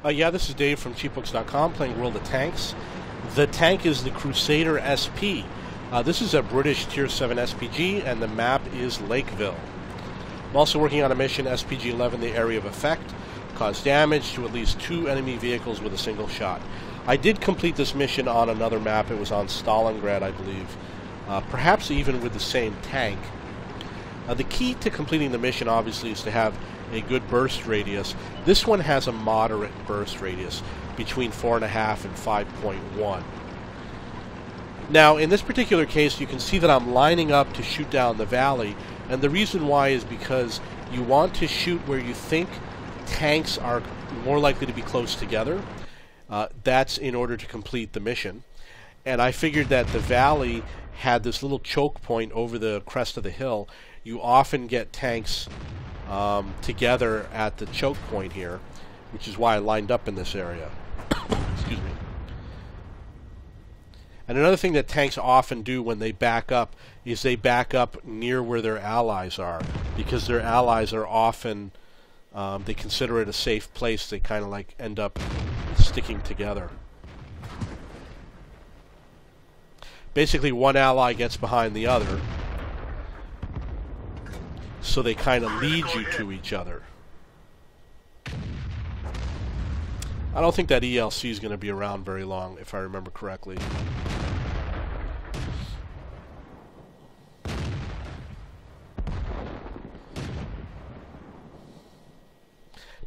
Yeah, this is Dave from cheapbooks.com playing World of Tanks. The tank is the Crusader SP. This is a British Tier 7 SPG, and the map is Lakeville. I'm also working on a mission, SPG-11, the Area of Effect. Cause damage to at least 2 enemy vehicles with a single shot. I did complete this mission on another map. It was on Stalingrad, I believe. Perhaps even with the same tank. The key to completing the mission, obviously, is to have a good burst radius. This one has a moderate burst radius, between 4.5 and 5.1. Now, in this particular case, you can see that I'm lining up to shoot down the valley, and the reason why is because you want to shoot where you think tanks are more likely to be close together. That's in order to complete the mission. And I figured that the valley had this little choke point over the crest of the hill. You often get tanks together at the choke point here, which is why I lined up in this area. Excuse me. And another thing that tanks often do when they back up is they back up near where their allies are, because their allies are often, they consider it a safe place. They kind of like end up sticking together. Basically, one ally gets behind the other, so they kind of lead you to each other. I don't think that ELC is going to be around very long, if I remember correctly.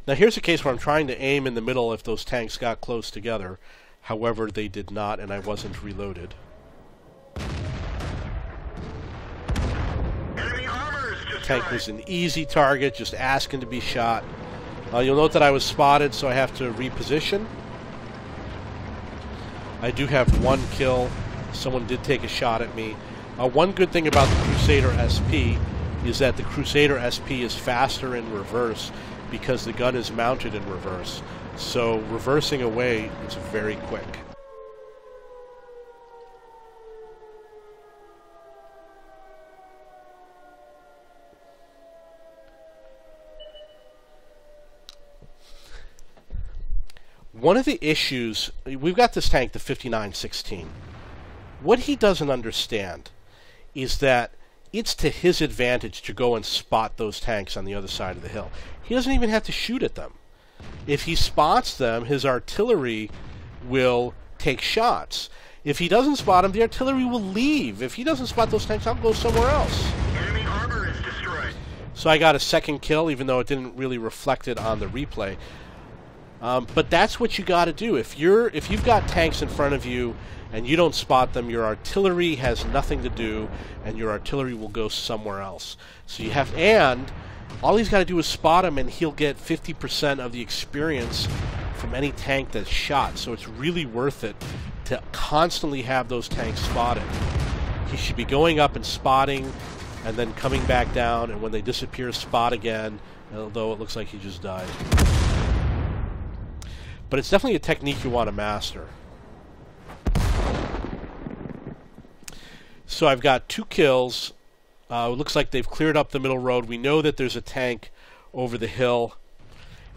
Now here's a case where I'm trying to aim in the middle if those tanks got close together. However, they did not, and I wasn't reloaded. The tank was an easy target, just asking to be shot. You'll note that I was spotted, so I have to reposition. I do have one kill. Someone did take a shot at me. One good thing about the Crusader SP is that the Crusader SP is faster in reverse because the gun is mounted in reverse. So reversing away is very quick. One of the issues, we've got this tank, the 5916. What he doesn't understand is that it's to his advantage to go and spot those tanks on the other side of the hill. He doesn't even have to shoot at them. If he spots them, his artillery will take shots. If he doesn't spot them, the artillery will leave. If he doesn't spot those tanks, I'll go somewhere else. Enemy armor is destroyed. So I got a second kill, even though it didn't really reflect it on the replay. But that's what you got to do. If you've got tanks in front of you and you don't spot them, your artillery has nothing to do, and your artillery will go somewhere else. So you have, and all he's got to do is spot him, and he'll get 50% of the experience from any tank that's shot. So it's really worth it to constantly have those tanks spotted. He should be going up and spotting, and then coming back down, and when they disappear, spot again, although it looks like he just died. But it's definitely a technique you want to master. So I've got 2 kills. It looks like they've cleared up the middle road. We know that there's a tank over the hill.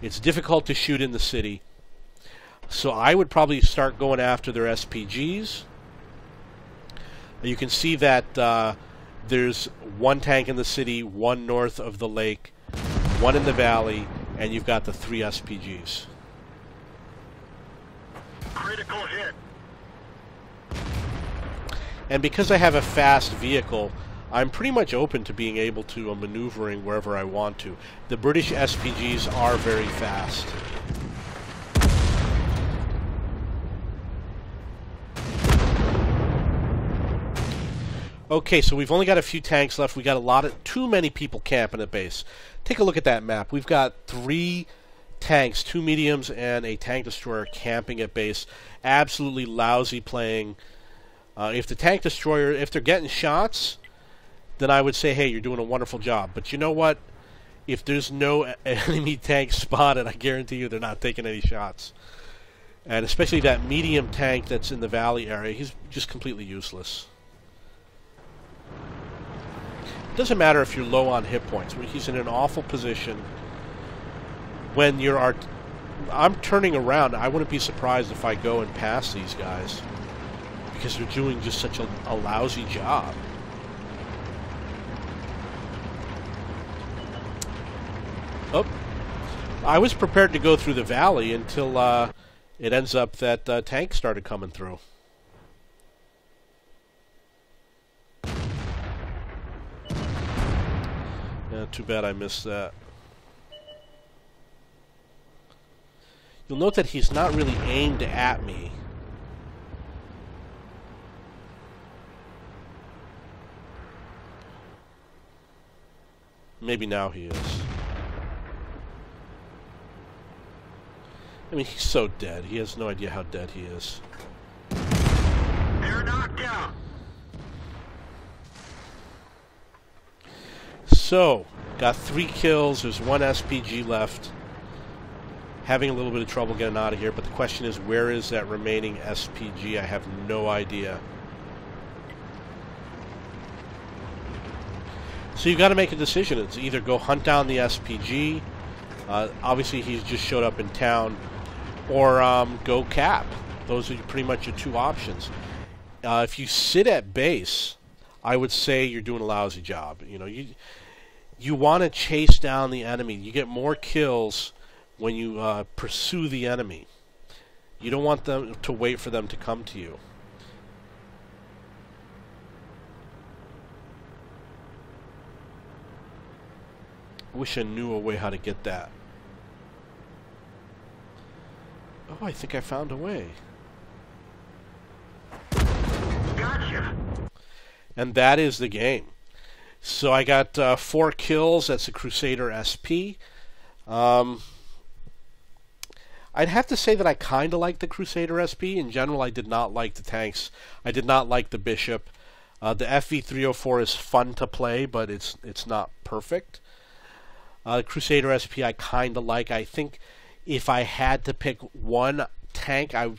It's difficult to shoot in the city. So I would probably start going after their SPGs. You can see that there's 1 tank in the city, 1 north of the lake, 1 in the valley, and you've got the 3 SPGs. Critical hit. And because I have a fast vehicle, I'm pretty much open to being able to maneuvering wherever I want to. The British SPGs are very fast. Okay, so we've only got a few tanks left. We got too many people camping at base. Take a look at that map. We've got 3 tanks, 2 mediums, and a tank destroyer camping at base. Absolutely lousy playing. If the tank destroyer, if they're getting shots, then I would say, hey, you're doing a wonderful job. But you know what? If there's no enemy tank spotted, I guarantee you they're not taking any shots. And especially that medium tank that's in the valley area, he's just completely useless. It doesn't matter if you're low on hit points. He's in an awful position when your I'm turning around. I wouldn't be surprised if I go and pass these guys because they're doing just such a lousy job. Oh, I was prepared to go through the valley until it ends up that tank started coming through. Yeah, too bad I missed that. You'll note that he's not really aimed at me. Maybe now he is. I mean, he's so dead. He has no idea how dead he is. They're knocked out. So, got 3 kills. There's 1 SPG left. Having a little bit of trouble getting out of here, but the question is, where is that remaining SPG? I have no idea. So you've got to make a decision. It's either go hunt down the SPG, obviously he's just showed up in town, or go cap. Those are pretty much your 2 options. If you sit at base, I would say you're doing a lousy job. You know, you want to chase down the enemy. You get more kills when you pursue the enemy. You don't want them to wait for them to come to you. I wish I knew a way how to get that. Oh, I think I found a way. Gotcha. And that is the game. So I got 4 kills. That's a Crusader SP. I'd have to say that I kind of like the Crusader SP. In general, I did not like the tanks. I did not like the Bishop. The FV304 is fun to play, but it's not perfect. Crusader SP I kind of like. I think if I had to pick one tank, I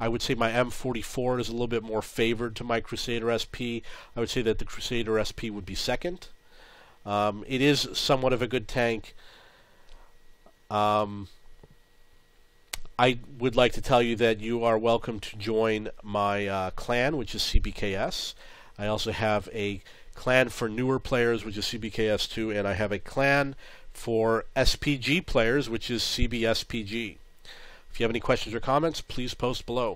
would say my M44 is a little bit more favored to my Crusader SP. I would say that the Crusader SP would be second. It is somewhat of a good tank. I would like to tell you that you are welcome to join my clan, which is CBKS. I also have a clan for newer players, which is CBKS2, and I have a clan for SPG players, which is CBSPG. If you have any questions or comments, please post below.